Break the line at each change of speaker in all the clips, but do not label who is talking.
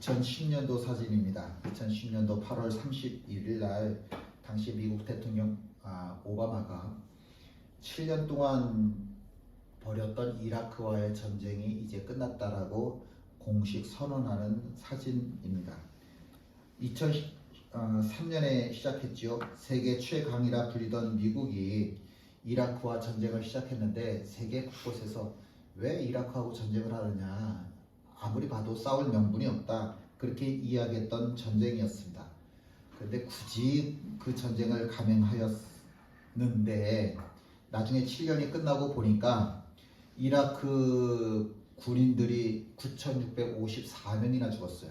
2010년도 사진입니다. 2010년도 8월 31일 날 당시 미국 대통령 오바마가 7년 동안 벌였던 이라크와의 전쟁이 이제 끝났다라고 공식 선언하는 사진입니다. 2003년에 시작했지요. 세계 최강이라 불리던 미국이 이라크와 전쟁을 시작했는데 세계 곳곳에서 왜 이라크하고 전쟁을 하느냐, 아무리 봐도 싸울 명분이 없다, 그렇게 이야기했던 전쟁이었습니다. 그런데 굳이 그 전쟁을 감행하였는데 나중에 7년이 끝나고 보니까 이라크 군인들이 9,654명이나 죽었어요.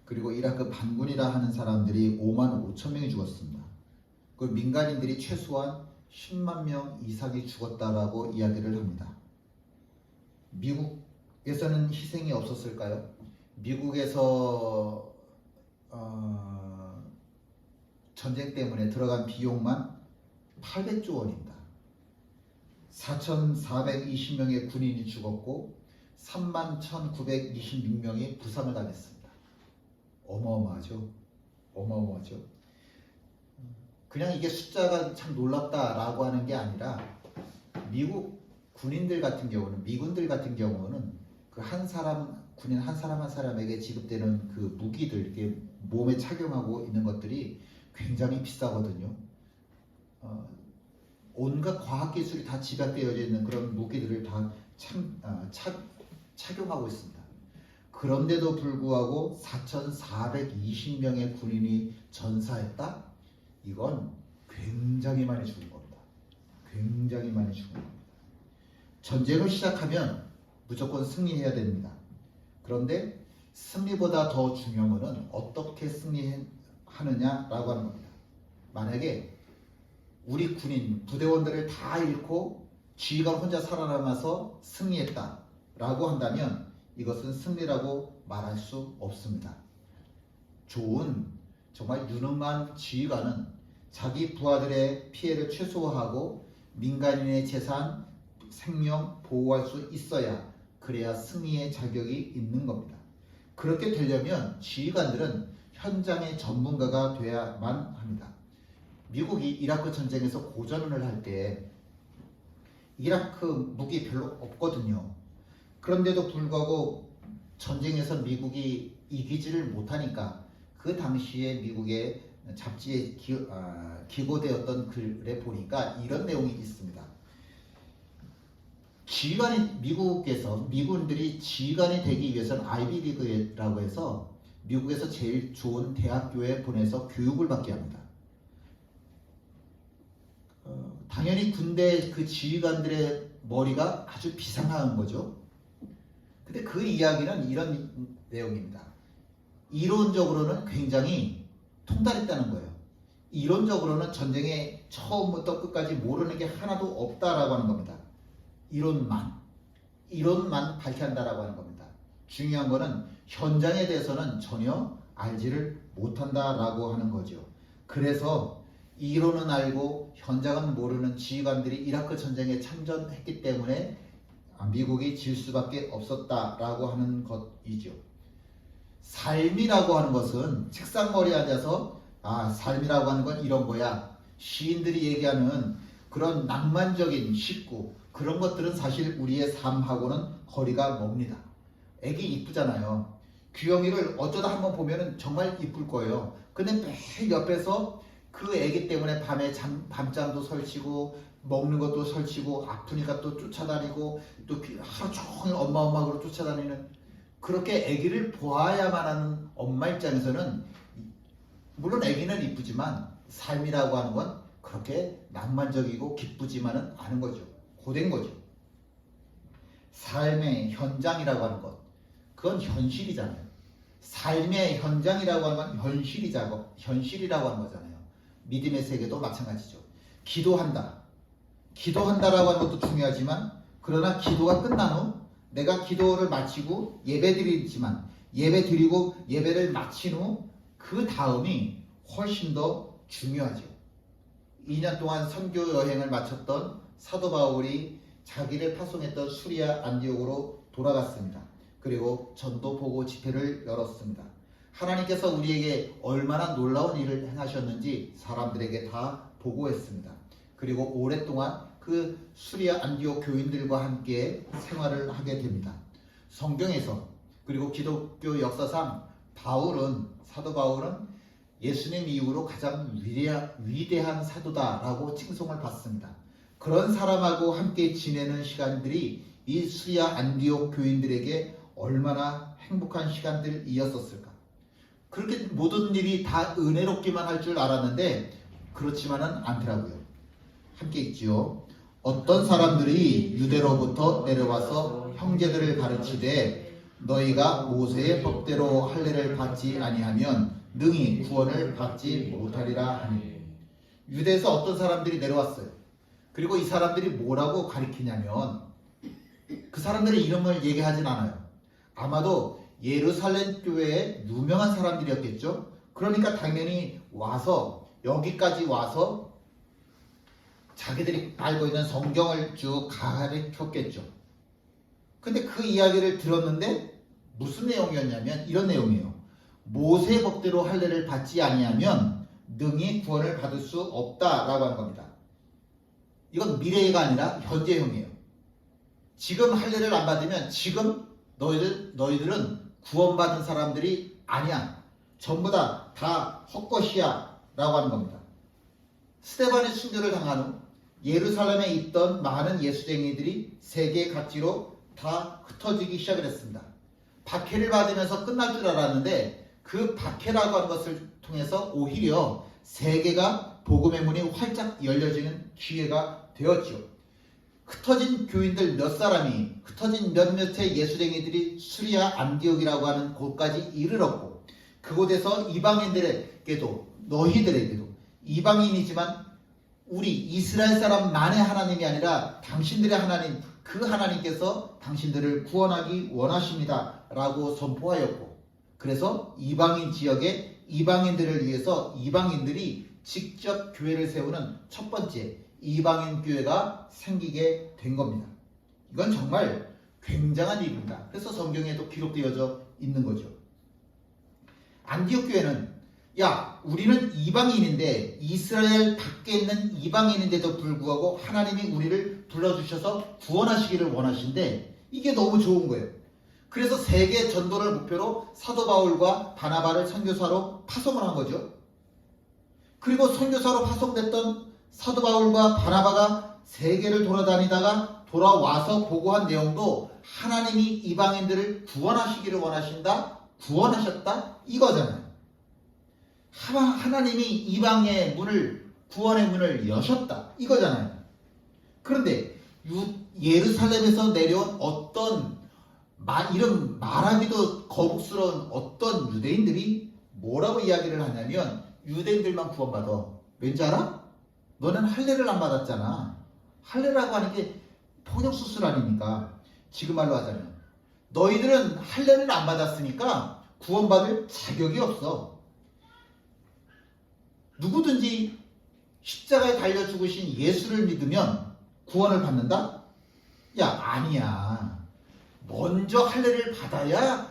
그리고 이라크 반군이라 하는 사람들이 5만 5천 명이 죽었습니다. 그 민간인들이 최소한 10만 명 이상이 죽었다라고 이야기를 합니다. 미국에서는 희생이 없었을까요? 미국에서 전쟁 때문에 들어간 비용만 800조 원입니다. 4,420명의 군인이 죽었고 31,926명이 부상을 당했습니다. 어마어마하죠. 어마어마하죠. 그냥 이게 숫자가 참 놀랍다라고 하는 게 아니라 미국 군인들 같은 경우는, 미군들 같은 경우는 그 한 사람, 군인 한 사람 한 사람에게 지급되는 그 무기들, 이렇게 몸에 착용하고 있는 것들이 굉장히 비싸거든요. 온갖 과학기술이 다 집약되어 있는 그런 무기들을 다 착용하고 있습니다. 그런데도 불구하고 4,420명의 군인이 전사했다? 이건 굉장히 많이 죽은 겁니다. 굉장히 많이 죽은 겁니다. 전쟁을 시작하면 무조건 승리해야 됩니다. 그런데 승리보다 더 중요한 것은 어떻게 승리하느냐라고 하는 겁니다. 만약에 우리 군인, 부대원들을 다 잃고 지휘관 혼자 살아남아서 승리했다라고 한다면 이것은 승리라고 말할 수 없습니다. 좋은, 정말 유능한 지휘관은 자기 부하들의 피해를 최소화하고 민간인의 재산, 생명 보호할 수 있어야, 그래야 승리의 자격이 있는 겁니다. 그렇게 되려면 지휘관들은 현장의 전문가가 되어야만 합니다. 미국이 이라크 전쟁에서 고전을 할 때 이라크 무기 별로 없거든요. 그런데도 불구하고 전쟁에서 미국이 이기지를 못하니까 그 당시에 미국의 잡지에 기고되었던 글에 보니까 이런 내용이 있습니다. 지휘관이, 미국에서 미군들이 지휘관이 되기 위해서는 아이비리그라고 해서 미국에서 제일 좋은 대학교에 보내서 교육을 받게 합니다. 당연히 군대 그 지휘관들의 머리가 아주 비상한 거죠. 근데 그 이야기는 이런 내용입니다. 이론적으로는 굉장히 통달했다는 거예요. 이론적으로는 전쟁의 처음부터 끝까지 모르는 게 하나도 없다라고 하는 겁니다. 이론만 밝혀한다라고 하는 겁니다. 중요한 거는 현장에 대해서는 전혀 알지를 못한다라고 하는 거죠. 그래서 이론은 알고 현장은 모르는 지휘관들이 이라크 전쟁에 참전했기 때문에 미국이 질 수밖에 없었다라고 하는 것이죠. 삶이라고 하는 것은 책상머리에 앉아서 삶이라고 하는 건 이런 거야, 시인들이 얘기하는 그런 낭만적인 식구, 그런 것들은 사실 우리의 삶하고는 거리가 멉니다. 애기 이쁘잖아요. 규영이를 어쩌다 한번 보면은 정말 이쁠 거예요. 근데 매일 옆에서 그 애기 때문에 밤에 밤잠도 설치고 먹는 것도 설치고 아프니까 또 쫓아다니고 또 하루 종일 엄마 그러고 쫓아다니는, 그렇게 애기를 보아야만 하는 엄마 입장에서는 물론 애기는 이쁘지만 삶이라고 하는 건 그렇게 낭만적이고 기쁘지만은 않은 거죠. 고된 거죠. 삶의 현장이라고 하는 것, 그건 현실이잖아요. 삶의 현장이라고 하는 건 현실이라고 하는 거잖아요. 믿음의 세계도 마찬가지죠. 기도한다라고 하는 것도 중요하지만, 그러나 기도가 끝난 후 내가 기도를 마치고 예배드리지만, 예배드리고 예배를 마친 후 그 다음이 훨씬 더 중요하죠. 2년 동안 선교 여행을 마쳤던 사도 바울이 자기를 파송했던 수리아 안디옥으로 돌아갔습니다. 그리고 전도 보고 집회를 열었습니다. 하나님께서 우리에게 얼마나 놀라운 일을 행하셨는지 사람들에게 다 보고했습니다. 그리고 오랫동안 그 수리아 안디옥 교인들과 함께 생활을 하게 됩니다. 성경에서 그리고 기독교 역사상 사도 바울은 예수님 이후로 가장 위대한 사도다라고 칭송을 받습니다. 그런 사람하고 함께 지내는 시간들이 이 수리아 안디옥 교인들에게 얼마나 행복한 시간들이었었을까. 그렇게 모든 일이 다 은혜롭기만 할 줄 알았는데 그렇지만은 않더라고요. 함께 읽지요. 어떤 사람들이 유대로부터 내려와서 형제들을 가르치되 너희가 모세의 법대로 할례를 받지 아니하면 능히 구원을 받지 못하리라 하니. 유대에서 어떤 사람들이 내려왔어요. 그리고 이 사람들이 뭐라고 가리키냐면 그 사람들의 이름을 얘기하진 않아요. 아마도 예루살렘 교회의 유명한 사람들이었겠죠. 그러니까 당연히 여기까지 와서 자기들이 알고 있는 성경을 쭉 가르쳤겠죠. 근데 그 이야기를 들었는데 무슨 내용이었냐면 이런 내용이에요. 모세 법대로 할례를 받지 아니하면 능히 구원을 받을 수 없다라고 하는 겁니다. 이건 미래가 아니라 현재형이에요. 지금 할례를 안 받으면 지금 너희들은 구원받은 사람들이 아니야. 전부 다 헛것이야 라고 하는 겁니다. 스데반의 순교를 당한 후 예루살렘에 있던 많은 예수쟁이들이 세계 각지로 다 흩어지기 시작을 했습니다. 박해를 받으면서 끝날 줄 알았는데 그 박해라고 하는 것을 통해서 오히려 세계가 복음의 문이 활짝 열려지는 기회가 되었죠. 흩어진 교인들 흩어진 몇몇의 예수쟁이들이 수리아 안디옥이라고 하는 곳까지 이르렀고 그곳에서 너희들에게도 이방인이지만 우리 이스라엘 사람만의 하나님이 아니라 당신들의 하나님, 그 하나님께서 당신들을 구원하기 원하십니다 라고 선포하였고, 그래서 이방인 지역의 이방인들을 위해서 이방인들이 직접 교회를 세우는 첫 번째 이방인 교회가 생기게 된 겁니다. 이건 정말 굉장한 일입니다. 그래서 성경에도 기록되어져 있는 거죠. 안디옥 교회는 우리는 이방인인데 이스라엘 밖에 있는 이방인인데도 불구하고 하나님이 우리를 불러주셔서 구원하시기를 원하신데 이게 너무 좋은 거예요. 그래서 세계 전도를 목표로 사도 바울과 바나바를 선교사로 파송을 한 거죠. 그리고 선교사로 파송됐던 사도 바울과 바나바가 세계를 돌아다니다가 돌아와서 보고한 내용도 하나님이 이방인들을 구원하시기를 원하신다, 구원하셨다 이거잖아요. 하나님이 이방의 구원의 문을 여셨다 이거잖아요. 그런데 예루살렘에서 내려온 이런 말하기도 거북스러운 어떤 유대인들이 뭐라고 이야기를 하냐면 유대인들만 구원받아. 왠지 알아? 너는 할례를 안 받았잖아. 할례라고 하는 게 폭력수술 아닙니까? 지금 말로 하자면 너희들은 할례를 안 받았으니까 구원받을 자격이 없어. 누구든지 십자가에 달려 죽으신 예수를 믿으면 구원을 받는다? 아니야. 먼저 할례를 받아야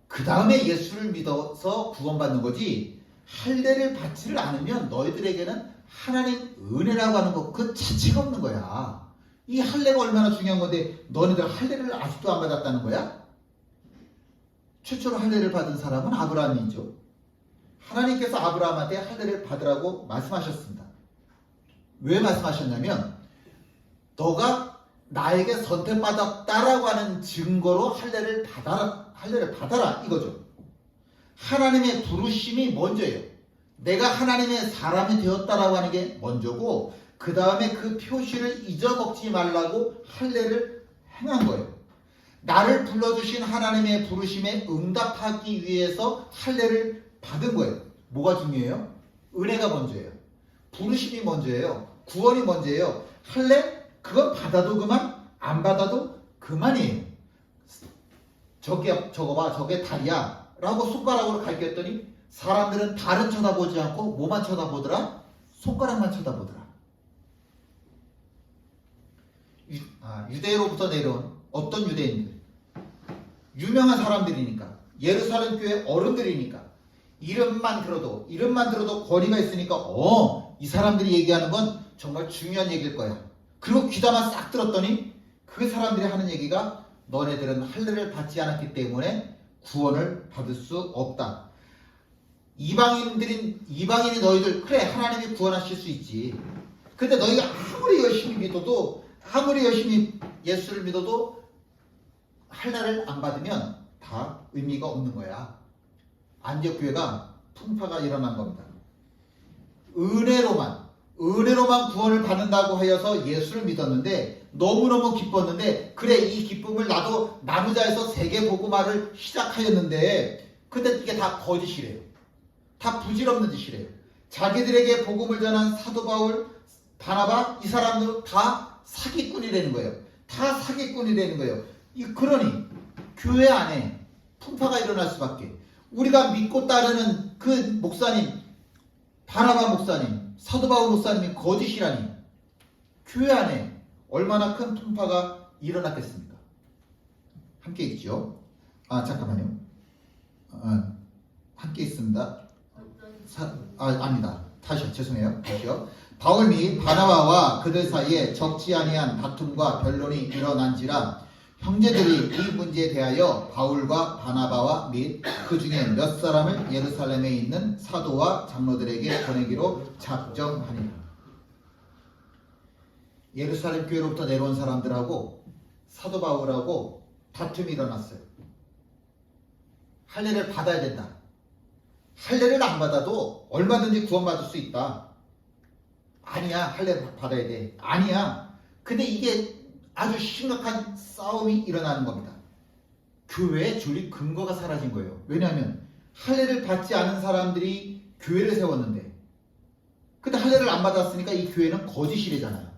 그 다음에 예수를 믿어서 구원받는 거지. 할례를 받지를 않으면 너희들에게는 하나님 은혜라고 하는 것 그 자체가 없는 거야. 이 할례가 얼마나 중요한 건데 너희들 할례를 아직도 안 받았다는 거야? 최초로 할례를 받은 사람은 아브라함이죠. 하나님께서 아브라함한테 할례를 받으라고 말씀하셨습니다. 왜 말씀하셨냐면 너가 나에게 선택받았다라고 하는 증거로 할례를 받아라 이거죠. 하나님의 부르심이 먼저예요. 내가 하나님의 사람이 되었다라고 하는 게 먼저고 그 다음에 그 표시를 잊어먹지 말라고 할례를 행한 거예요. 나를 불러주신 하나님의 부르심에 응답하기 위해서 할례를 받은 거예요. 뭐가 중요해요? 은혜가 먼저예요. 부르심이 먼저예요. 구원이 먼저예요. 할례? 그건 받아도 그만, 안 받아도 그만이에요. 저거 봐, 저게 달이야 라고 손가락으로 가르쳤더니 사람들은 달은 쳐다보지 않고 뭐만 쳐다보더라? 손가락만 쳐다보더라. 유대로부터 내려온 어떤 유대인들, 유명한 사람들이니까, 예루살렘 교회 어른들이니까 이름만 들어도 권위가 있으니까 이 사람들이 얘기하는 건 정말 중요한 얘기일 거야. 그리고 귀담아 싹 들었더니 그 사람들이 하는 얘기가 너네들은 할례를 받지 않았기 때문에 구원을 받을 수 없다. 이방인이 너희들 그래 하나님이 구원하실 수 있지. 근데 너희가 아무리 열심히 믿어도 아무리 열심히 예수를 믿어도 할례를 안 받으면 다 의미가 없는 거야. 안디옥 교회가 풍파가 일어난 겁니다. 은혜로만 구원을 받는다고 하여서 예수를 믿었는데 너무너무 기뻤는데 그래 이 기쁨을 나도 나누자 해서 세계 복음화를 시작하였는데 근데 이게 다 거짓이래요. 다 부질없는 짓이래요. 자기들에게 복음을 전한 사도 바울, 바나바 이 사람들 다 사기꾼이라는 거예요. 다 사기꾼이라는 거예요. 그러니 교회 안에 풍파가 일어날 수밖에. 우리가 믿고 따르는 그 목사님, 바나바 목사님, 사도 바울 목사님이 거짓이라니 교회 안에 얼마나 큰 풍파가 일어났겠습니까? 함께 있죠? 잠깐만요. 함께 있습니다. 아니다. 죄송해요. 다시요. 바울 및 바나바와 그들 사이에 적지 아니한 다툼과 변론이 일어난지라 형제들이 이 문제에 대하여 바울과 바나바와 및 그 중에 몇 사람을 예루살렘에 있는 사도와 장로들에게 보내기로 작정하니라. 예루살렘 교회로부터 내려온 사람들하고 사도 바울하고 다툼이 일어났어요. 할례를 받아야 된다. 할례를 안 받아도 얼마든지 구원받을 수 있다. 아니야, 할례 받아야 돼. 아니야. 근데 이게 아주 심각한 싸움이 일어나는 겁니다. 교회의 줄이 근거가 사라진 거예요. 왜냐하면 할례를 받지 않은 사람들이 교회를 세웠는데 근데 할례를 안 받았으니까 이 교회는 거짓이래잖아요.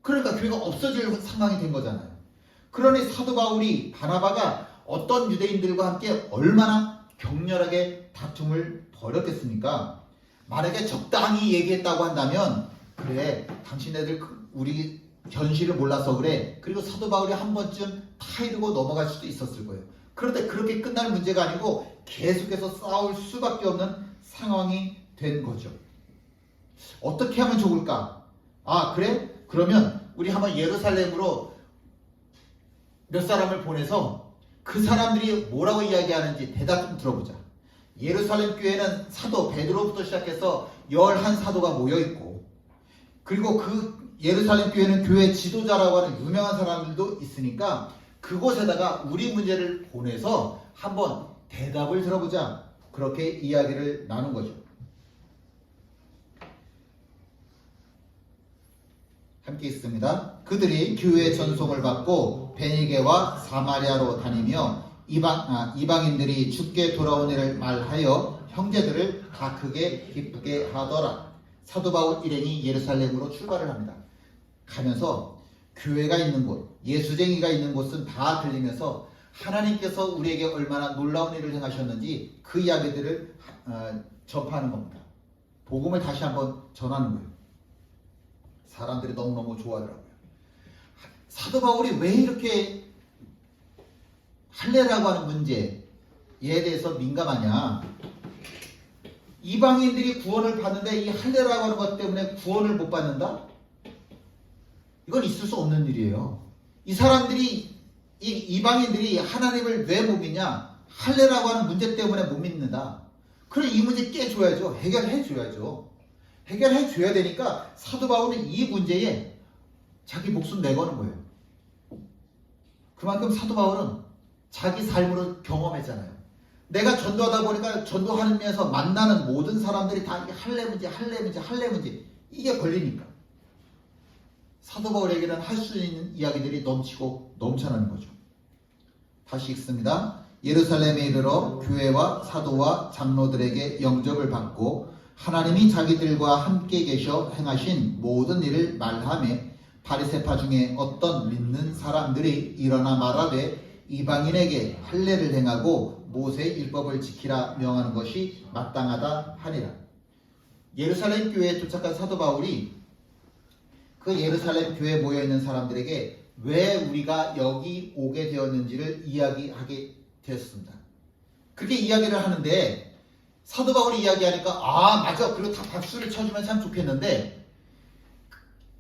그러니까 교회가 없어질 상황이 된 거잖아요. 그러니 사도 바울이 바나바가 어떤 유대인들과 함께 얼마나 격렬하게 다툼을 벌였겠습니까? 만약에 적당히 얘기했다고 한다면 그래 당신네들 우리 현실을 몰라서 그래. 그리고 사도 바울이 한 번쯤 타이르고 넘어갈 수도 있었을 거예요. 그런데 그렇게 끝날 문제가 아니고 계속해서 싸울 수밖에 없는 상황이 된 거죠. 어떻게 하면 좋을까? 그래? 그러면 우리 한번 예루살렘으로 몇 사람을 보내서 그 사람들이 뭐라고 이야기하는지 대답 좀 들어보자. 예루살렘 교회는 사도 베드로부터 시작해서 11사도가 모여있고 그리고 그 예루살렘 교회는 교회 지도자라고 하는 유명한 사람들도 있으니까 그곳에다가 우리 문제를 보내서 한번 대답을 들어보자. 그렇게 이야기를 나눈 거죠. 함께 있습니다. 그들이 교회의 전송을 받고 베니게와 사마리아로 다니며 이방인들이 죽게 돌아온 일을 말하여 형제들을 다 크게 기쁘게 하더라. 사도 바울 일행이 예루살렘으로 출발을 합니다. 가면서 교회가 있는 곳, 예수쟁이가 있는 곳은 다 들리면서 하나님께서 우리에게 얼마나 놀라운 일을 행하셨는지 그 이야기들을 접하는 겁니다. 복음을 다시 한번 전하는 거예요. 사람들이 너무너무 좋아하더라고요. 사도 바울이 왜 이렇게 할례라고 하는 문제에 대해서 민감하냐? 이방인들이 구원을 받는데 이 할례라고 하는 것 때문에 구원을 못 받는다? 이건 있을 수 없는 일이에요. 이 사람들이 이 이방인들이 하나님을 왜 못 믿냐? 할례라고 하는 문제 때문에 못 믿는다. 그럼 이 문제 깨줘야죠. 해결해줘야죠. 해결해줘야 되니까 사도 바울은 이 문제에 자기 목숨 내거는 거예요. 그만큼 사도 바울은 자기 삶으로 경험했잖아요. 내가 전도하다 보니까 전도하면서 만나는 모든 사람들이 다 할례 문제 이게 걸리니까 사도 바울에게는 할 수 있는 이야기들이 넘치고 넘쳐나는 거죠. 다시 읽습니다. 예루살렘에 이르러 교회와 사도와 장로들에게 영접을 받고 하나님이 자기들과 함께 계셔 행하신 모든 일을 말하며 바리새파 중에 어떤 믿는 사람들이 일어나 말하되 이방인에게 할례를 행하고 모세의 율법을 지키라 명하는 것이 마땅하다 하니라. 예루살렘 교회에 도착한 사도 바울이 그 예루살렘 교회에 모여있는 사람들에게 왜 우리가 여기 오게 되었는지를 이야기하게 되었습니다. 그렇게 이야기를 하는데 사도 바울이 이야기하니까 아 맞아 그리고 다 박수를 쳐주면 참 좋겠는데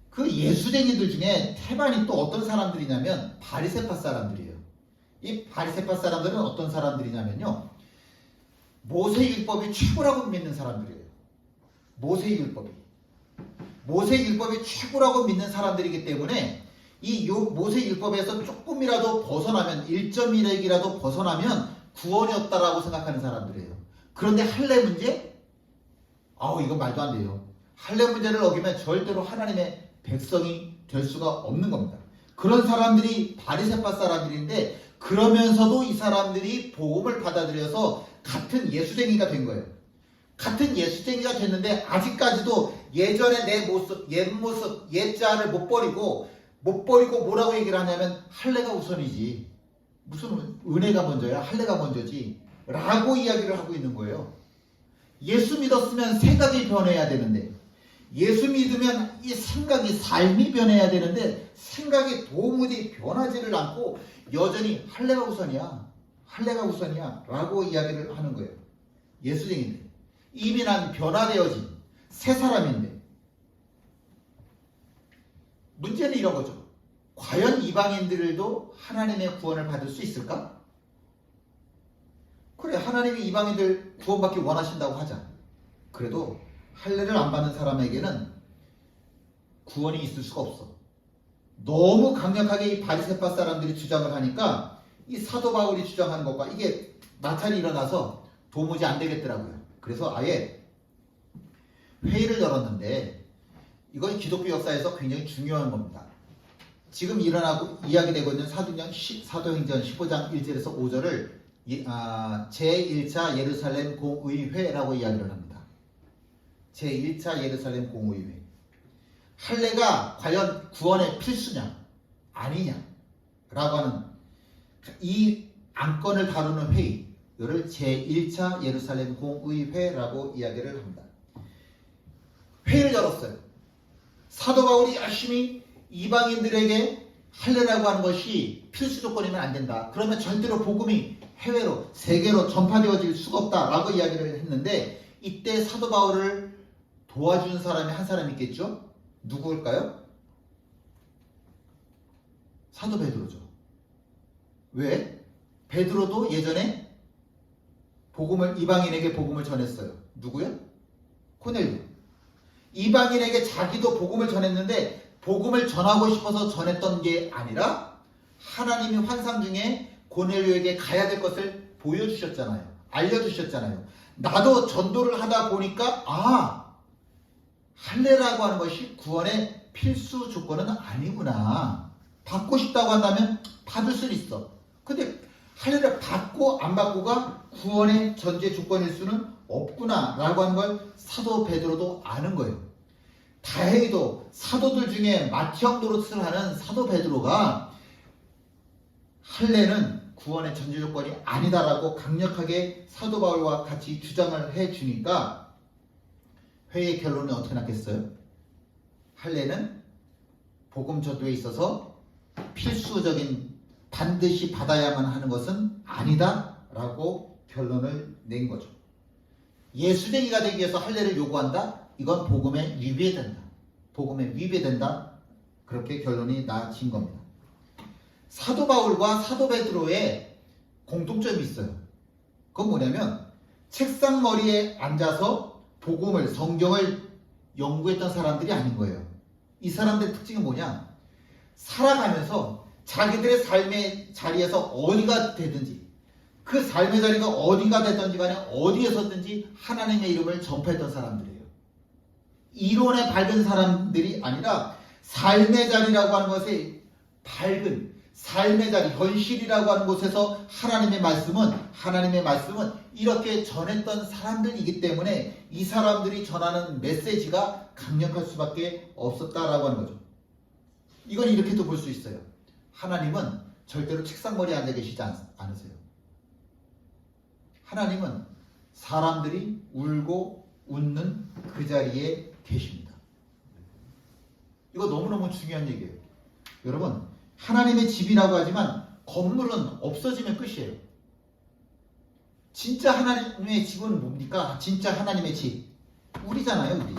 그 예수쟁이들 중에 태반이 또 어떤 사람들이냐면 바리새파 사람들이에요. 이 바리새파 사람들은 어떤 사람들이냐면요. 모세율법이 최고라고 믿는 사람들이에요. 모세율법이 최고라고 믿는 사람들이기 때문에 이 모세율법에서 조금이라도 벗어나면 1.1핵이라도 벗어나면 구원이 없다라고 생각하는 사람들이에요. 그런데 할례 문제? 이건 말도 안 돼요. 할례 문제를 어기면 절대로 하나님의 백성이 될 수가 없는 겁니다. 그런 사람들이 바리새파 사람들인데 그러면서도 이 사람들이 복음을 받아들여서 같은 예수쟁이가 된 거예요. 같은 예수쟁이가 됐는데 아직까지도 예전의 내 모습, 옛자를 못 버리고 뭐라고 얘기를 하냐면 할례가 우선이지. 무슨 은혜가 먼저야? 할례가 먼저지. 라고 이야기를 하고 있는 거예요. 예수 믿었으면 생각이 변해야 되는데 예수 믿으면 이 생각이 삶이 변해야 되는데 생각이 도무지 변하지를 않고 여전히 할례가 우선이야 라고 이야기를 하는 거예요. 예수쟁이들 이미 난 변화되어진 새 사람인데 문제는 이런 거죠. 과연 이방인들도 하나님의 구원을 받을 수 있을까? 그래 하나님이 이방인들 구원받기 원하신다고 하자. 그래도 할례를 안 받는 사람에게는 구원이 있을 수가 없어. 너무 강력하게 이 바리새파 사람들이 주장을 하니까 이 사도 바울이 주장하는 것과 이게 마찰이 일어나서 도무지 안 되겠더라고요. 그래서 아예 회의를 열었는데 이건 기독교 역사에서 굉장히 중요한 겁니다. 지금 일어나고 이야기되고 있는 사도행전 15장 1절에서 5절을 제1차 예루살렘 공의회라고 이야기를 합니다. 제1차 예루살렘 공의회. 할례가 과연 구원의 필수냐 아니냐 라고 하는 이 안건을 다루는 회의를 제1차 예루살렘 공의회라고 이야기를 합니다. 회의를 열었어요. 사도 바울이 열심히 이방인들에게 할례라고 하는 것이 필수 조건이면 안 된다. 그러면 절대로 복음이 해외로 세계로 전파되어질 수가 없다라고 이야기를 했는데 이때 사도 바울을 도와준 사람이 한 사람 있겠죠? 누구일까요? 사도 베드로죠. 왜? 베드로도 예전에 이방인에게 복음을 전했어요. 누구요? 코넬료. 이방인에게 자기도 복음을 전했는데 복음을 전하고 싶어서 전했던 게 아니라 하나님이 환상 중에 고넬료에게 가야 될 것을 보여주셨잖아요. 알려주셨잖아요. 나도 전도를 하다 보니까 할례라고 하는 것이 구원의 필수 조건은 아니구나. 받고 싶다고 한다면 받을 수는 있어. 근데 할례를 받고 안 받고가 구원의 전제 조건일 수는 없구나 라고 하는 걸 사도 베드로도 아는 거예요. 다행히도 사도들 중에 맏형 노릇을 하는 사도 베드로가 할례는 구원의 전제 조건이 아니다라고 강력하게 사도 바울과 같이 주장을 해주니까 회의의 결론은 어떻게 났겠어요? 할례는 복음 전도에 있어서 필수적인 반드시 받아야만 하는 것은 아니다라고 결론을 낸 거죠. 예수쟁이가 되기 위해서 할례를 요구한다? 이건 복음에 위배된다. 복음에 위배된다. 그렇게 결론이 나진 겁니다. 사도 바울과 사도 베드로의 공통점이 있어요. 그건 뭐냐면 책상 머리에 앉아서 복음을 성경을 연구했던 사람들이 아닌 거예요. 이 사람들의 특징은 뭐냐? 살아가면서 자기들의 삶의 자리에서 어디가 되든지 그 삶의 자리가 어디가 되든지 간에 어디에서든지 하나님의 이름을 전파했던 사람들이에요. 이론에 밝은 사람들이 아니라 삶의 자리라고 하는 것이 밝은 삶의 자리, 현실이라고 하는 곳에서 하나님의 말씀은 이렇게 전했던 사람들이기 때문에 이 사람들이 전하는 메시지가 강력할 수밖에 없었다라고 하는 거죠. 이건 이렇게도 볼 수 있어요. 하나님은 절대로 책상머리에 앉아 계시지 않으세요. 하나님은 사람들이 울고 웃는 그 자리에 계십니다. 이거 너무너무 중요한 얘기예요. 여러분, 하나님의 집이라고 하지만 건물은 없어지면 끝이에요. 진짜 하나님의 집은 뭡니까? 진짜 하나님의 집 우리잖아요. 우리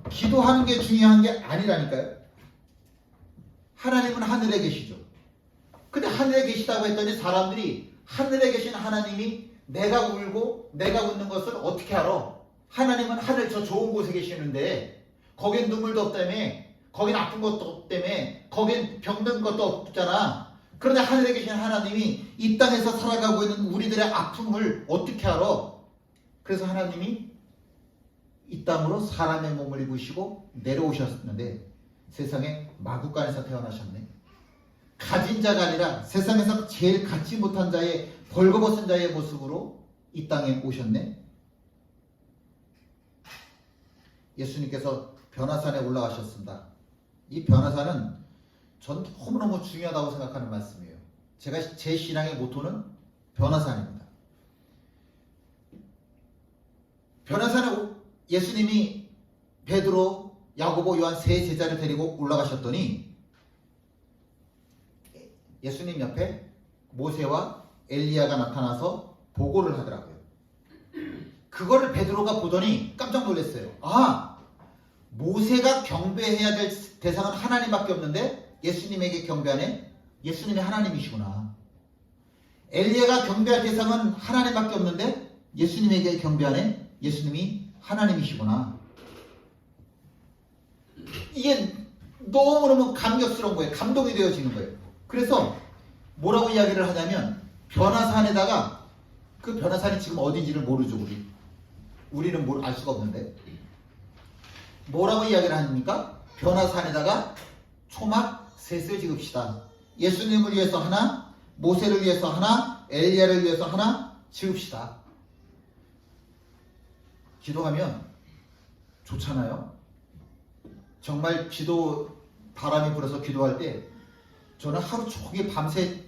기도하는 게 중요한 게 아니라니까요. 하나님은 하늘에 계시죠. 근데 하늘에 계시다고 했더니 사람들이 하늘에 계신 하나님이 내가 울고 내가 웃는 것을 어떻게 알아? 하나님은 하늘 저 좋은 곳에 계시는데 거긴 눈물도 없다며, 거긴 아픈 것도 없다며, 거긴 병든 것도 없잖아. 그런데 하늘에 계신 하나님이 이 땅에서 살아가고 있는 우리들의 아픔을 어떻게 알아? 그래서 하나님이 이 땅으로 사람의 몸을 입으시고 내려오셨는데 세상에 마구간에서 태어나셨네. 가진 자가 아니라 세상에서 제일 갖지 못한 자의 벌거벗은 자의 모습으로 이 땅에 오셨네. 예수님께서 변화산에 올라가셨습니다. 이 변화산은 전 너무너무 중요하다고 생각하는 말씀이에요. 제 신앙의 모토는 변화산입니다. 변화산에 예수님이 베드로, 야고보, 요한 세 제자를 데리고 올라가셨더니 예수님 옆에 모세와 엘리야가 나타나서 보고를 하더라고요. 그거를 베드로가 보더니 깜짝 놀랐어요. 아, 모세가 경배해야 될 대상은 하나님밖에 없는데 예수님에게 경배하네? 예수님이 하나님이시구나. 엘리야가 경배할 대상은 하나님밖에 없는데 예수님에게 경배하네? 예수님이 하나님이시구나. 이게 너무너무 감격스러운 거예요. 감동이 되어지는 거예요. 그래서 뭐라고 이야기를 하냐면 변화산에다가, 그 변화산이 지금 어딘지를 모르죠. 우리는 알 수가 없는데 뭐라고 이야기를 합니까? 변화산에다가 초막 셋을 지읍시다. 예수님을 위해서 하나, 모세를 위해서 하나, 엘리야를 위해서 하나 지읍시다. 기도하면 좋잖아요. 정말 바람이 불어서 기도할 때 저는 하루 종일 밤새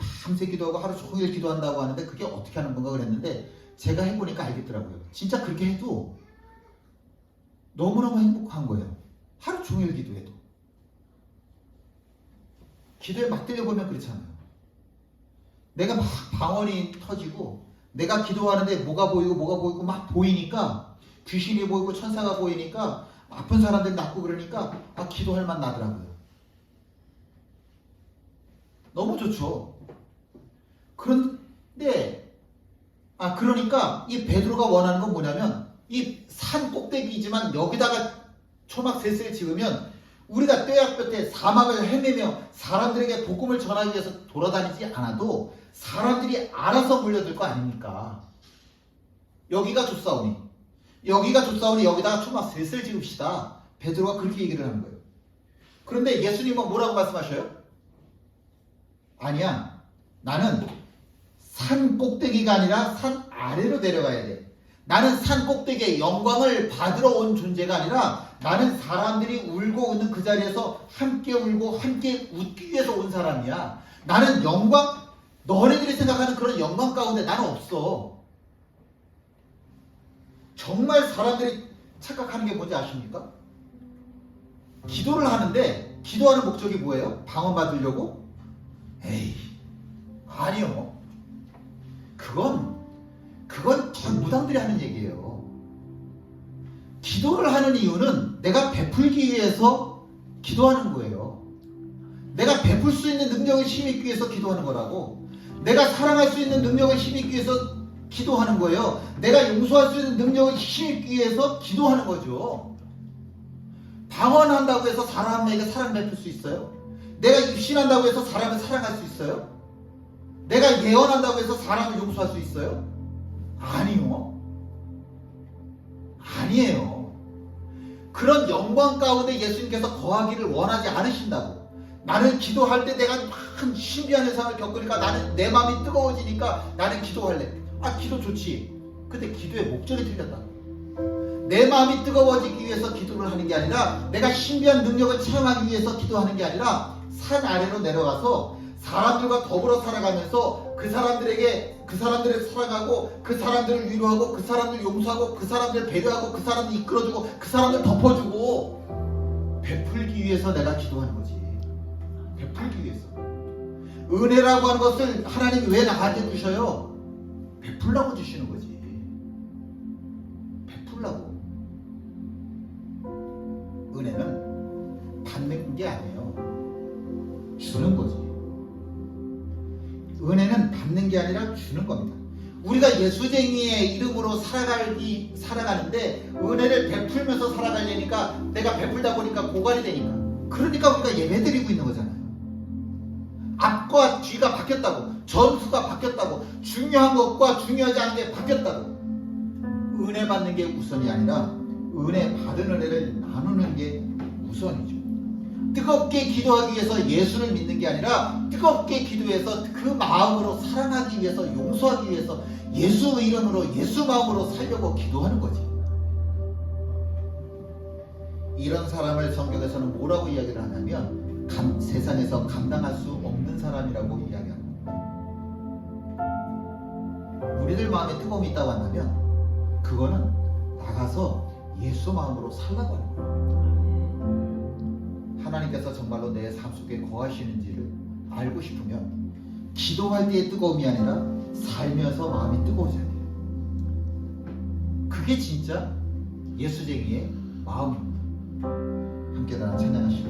기도하고 하루 종일 기도한다고 하는데 그게 어떻게 하는 건가 그랬는데 제가 해보니까 알겠더라고요. 진짜 그렇게 해도 너무너무 행복한 거예요. 하루 종일 기도해도. 기도에 막 때려보면 그렇잖아요. 내가 막 방언이 터지고 내가 기도하는데 뭐가 보이고 막 보이니까, 귀신이 보이고 천사가 보이니까, 아픈 사람들 낫고 그러니까 기도할 만 나더라고요. 너무 좋죠. 그러니까 이 베드로가 원하는 건 뭐냐면 이 산 꼭대기이지만 여기다가 초막 셋을 지으면 우리가 떼약볕에 사막을 헤매며 사람들에게 복음을 전하기 위해서 돌아다니지 않아도 사람들이 알아서 몰려들 거 아닙니까? 여기가 좋사오니 여기다가 초막 셋을 지읍시다. 베드로가 그렇게 얘기를 하는 거예요. 그런데 예수님은 뭐라고 말씀하셔요? 아니야, 나는 산 꼭대기가 아니라 산 아래로 내려가야 돼. 나는 산 꼭대기에 영광을 받으러 온 존재가 아니라 나는 사람들이 울고 웃는 그 자리에서 함께 울고 함께 웃기 위해서 온 사람이야. 나는 너네들이 생각하는 그런 영광 가운데 나는 없어. 정말 사람들이 착각하는 게 뭔지 아십니까? 기도를 하는데 기도하는 목적이 뭐예요? 방언 받으려고? 에이, 아니요. 그건 다 무당들이 하는 얘기예요. 기도를 하는 이유는 내가 베풀기 위해서 기도하는 거예요. 내가 베풀 수 있는 능력을 힘입기 위해서 기도하는 거라고. 내가 사랑할 수 있는 능력을 힘입기 위해서 기도하는 거예요. 내가 용서할 수 있는 능력을 힘입기 위해서 기도하는 거죠. 방언한다고 해서 사람에게 사랑 베풀 수 있어요? 내가 입신한다고 해서 사람을 사랑할 수 있어요? 내가 예언한다고 해서 사람을 용서할 수 있어요? 아니에요. 그런 영광 가운데 예수님께서 거하기를 원하지 않으신다고. 나는 기도할 때 내가 막 신비한 현상을 겪으니까 나는 내 마음이 뜨거워지니까 나는 기도할래. 기도 좋지. 근데 기도의 목적이 틀렸다. 내 마음이 뜨거워지기 위해서 기도를 하는 게 아니라, 내가 신비한 능력을 체험하기 위해서 기도하는 게 아니라, 산 아래로 내려가서 사람들과 더불어 살아가면서 그 사람들을 사랑하고, 그 사람들을 위로하고, 그 사람들 용서하고, 그 사람들 배려하고, 그 사람들 이끌어주고, 그 사람들 덮어주고, 베풀기 위해서 내가 기도하는 거지. 베풀기 위해서. 은혜라고 하는 것을 하나님이 왜 나한테 주셔요? 베풀라고 주시는 거지. 베풀라고. 은혜는 받는 게 아니에요. 주는 거지. 은혜는 받는 게 아니라 주는 겁니다. 우리가 예수쟁이의 이름으로 살아가는데 은혜를 베풀면서 살아가려니까 내가 베풀다 보니까 고갈이 되니까, 그러니까 우리가 예배드리고 있는 거잖아요. 앞과 뒤가 바뀌었다고, 전수가 바뀌었다고, 중요한 것과 중요하지 않은 게 바뀌었다고. 은혜 받는 게 우선이 아니라 은혜 받은 은혜를 나누는 게 우선이죠. 뜨겁게 기도하기 위해서 예수를 믿는 게 아니라 뜨겁게 기도해서 그 마음으로 사랑하기 위해서, 용서하기 위해서 예수 이름으로, 예수 마음으로 살려고 기도하는 거지. 이런 사람을 성경에서는 뭐라고 이야기를 하냐면 세상에서 감당할 수 없는 사람이라고 이야기합니다. 우리들 마음에 뜨거움이 있다고 한다면 그거는 나가서 예수 마음으로 살라고 하는 거예요. 하나님께서 정말로 내 삶 속에 거하시는지를 알고 싶으면 기도할 때의 뜨거움이 아니라 살면서 마음이 뜨거워져야 돼요. 그게 진짜 예수쟁이의 마음입니다. 함께 나랑 찬양하시죠.